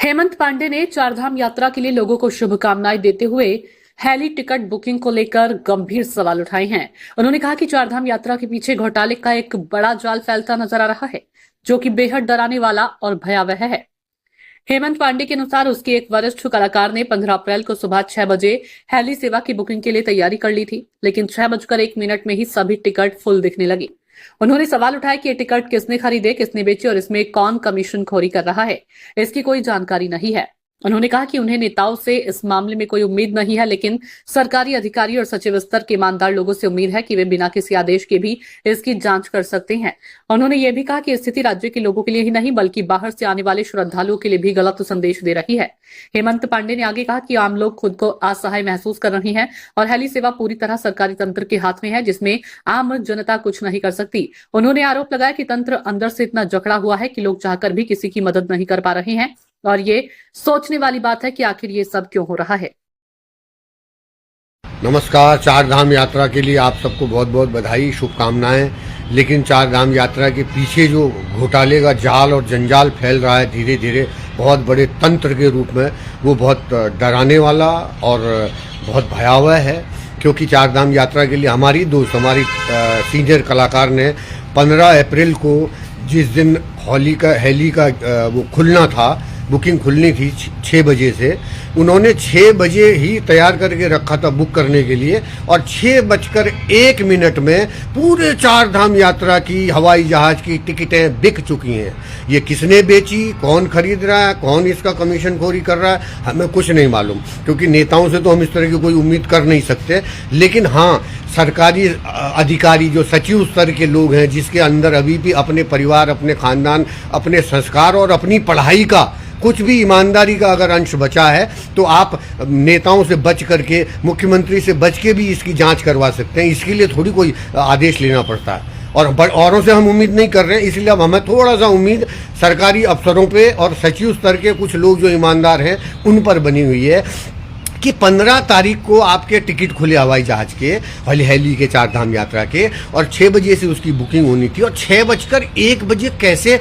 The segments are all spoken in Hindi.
हेमंत पांडे ने चारधाम यात्रा के लिए लोगों को शुभकामनाएं देते हुए हेली टिकट बुकिंग को लेकर गंभीर सवाल उठाए हैं। उन्होंने कहा कि चारधाम यात्रा के पीछे घोटाले का एक बड़ा जाल फैलता नजर आ रहा है, जो कि बेहद डराने वाला और भयावह है। हेमंत पांडे के अनुसार उसके एक वरिष्ठ कलाकार ने 15 अप्रैल को सुबह 6 बजे हेली सेवा की बुकिंग के लिए तैयारी कर ली थी, लेकिन 6:01 में ही सभी टिकट फुल दिखने लगी। उन्होंने सवाल उठाया कि ये टिकट किसने खरीदे, किसने बेचे और इसमें कौन कमीशन खोरी कर रहा है, इसकी कोई जानकारी नहीं है। उन्होंने कहा कि उन्हें नेताओं से इस मामले में कोई उम्मीद नहीं है, लेकिन सरकारी अधिकारी और सचिव स्तर के ईमानदार लोगों से उम्मीद है कि वे बिना किसी आदेश के भी इसकी जांच कर सकते हैं। उन्होंने ये भी कहा कि स्थिति राज्य के लोगों के लिए ही नहीं बल्कि बाहर से आने वाले श्रद्धालुओं के लिए भी गलत संदेश दे रही है। हेमंत पांडे ने आगे कहा कि आम लोग खुद को असहाय महसूस कर रहे हैं और हेली सेवा पूरी तरह सरकारी तंत्र के हाथ में है, जिसमें आम जनता कुछ नहीं कर सकती। उन्होंने आरोप लगाया कि तंत्र अंदर से इतना जकड़ा हुआ है कि लोग चाहकर भी किसी की मदद नहीं कर पा रहे हैं और ये सोचने वाली बात है कि आखिर ये सब क्यों हो रहा है। नमस्कार। चारधाम यात्रा के लिए आप सबको बहुत बहुत बधाई, शुभकामनाएं। लेकिन चारधाम यात्रा के पीछे जो घोटाले का जाल और जंजाल फैल रहा है धीरे धीरे बहुत बड़े तंत्र के रूप में, वो बहुत डराने वाला और बहुत भयावह है। क्योंकि चारधाम यात्रा के लिए हमारी सीनियर कलाकार ने 15 अप्रैल को जिस दिन हेली का वो खुलना था, बुकिंग खुलनी थी 6 बजे से, उन्होंने 6 बजे ही तैयार करके रखा था बुक करने के लिए और 6:01 में पूरे चारधाम यात्रा की हवाई जहाज की टिकटें बिक चुकी हैं। ये किसने बेची, कौन खरीद रहा है, कौन इसका कमीशन खोरी कर रहा है, हमें कुछ नहीं मालूम, क्योंकि नेताओं से तो हम इस तरह की कोई उम्मीद कर नहीं सकते। लेकिन हाँ, सरकारी अधिकारी जो सचिव स्तर के लोग हैं, जिसके अंदर अभी भी अपने परिवार, अपने खानदान, अपने संस्कार और अपनी पढ़ाई का कुछ भी ईमानदारी का अगर अंश बचा है, तो आप नेताओं से बच करके, मुख्यमंत्री से बच के भी इसकी जांच करवा सकते हैं। इसके लिए थोड़ी कोई आदेश लेना पड़ता है और औरों से हम उम्मीद नहीं कर रहे हैं। इसलिए अब हमें थोड़ा सा उम्मीद सरकारी अफसरों पे और सचिव स्तर के कुछ लोग जो ईमानदार हैं उन पर बनी हुई है कि 15 तारीख को आपके टिकट खुले हवाई जहाज के, हेली के चारधाम यात्रा के, और 6 बजे से उसकी बुकिंग होनी थी और 6:01 कैसे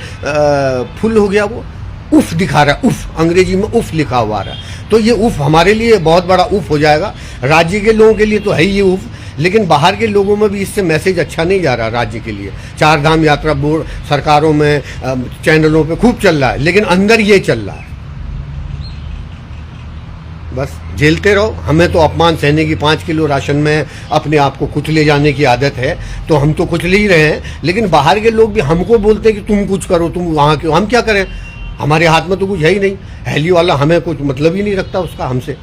फुल हो गया। वो उफ दिखा रहा है, उफ अंग्रेजी में उफ लिखा हुआ रहा है। तो ये उफ हमारे लिए बहुत बड़ा उफ हो जाएगा। राज्य के लोगों के लिए तो है ये उफ, लेकिन बाहर के लोगों में भी इससे मैसेज अच्छा नहीं जा रहा राज्य के लिए। चारधाम यात्रा बोर्ड सरकारों में, चैनलों पे खूब चल रहा है, लेकिन अंदर ये चल रहा है। बस झेलते रहो। हमें तो अपमान सहने की 5 किलो राशन में अपने आप को कुचले जाने की आदत है, तो हम तो कुचले ही रहे हैं। लेकिन बाहर के लोग भी हमको बोलते हैं कि तुम कुछ करो, तुम वहाँ क्यों, हम क्या करें, हमारे हाथ में तो कुछ है ही नहीं। हेली वाला हमें कुछ मतलब ही नहीं रखता उसका हमसे।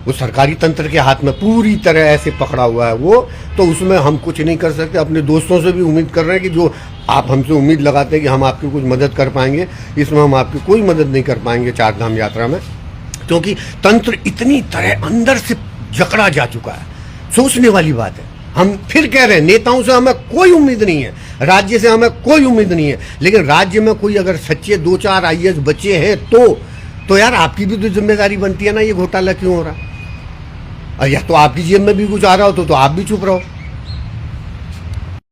वो सरकारी तंत्र के हाथ में पूरी तरह ऐसे पकड़ा हुआ है वो, तो उसमें हम कुछ नहीं कर सकते। अपने दोस्तों से भी उम्मीद कर रहे हैं कि जो आप हमसे उम्मीद लगाते हैं कि हम आपकी कुछ मदद कर पाएंगे, इसमें हम आपकी कोई मदद नहीं कर पाएंगे चारधाम यात्रा में, क्योंकि तंत्र इतनी तरह अंदर से जकड़ा जा चुका है। सोचने वाली बात है। हम फिर कह रहे हैं, नेताओं से हमें कोई उम्मीद नहीं है, राज्य से हमें कोई उम्मीद नहीं है, लेकिन राज्य में कोई अगर सच्चे 2-4 IAS बच्चे हैं तो यार आपकी भी तो जिम्मेदारी बनती है ना, ये घोटाला क्यों हो रहा है। या तो आपकी जेब में भी कुछ आ रहा हो तो आप भी चुप रहो।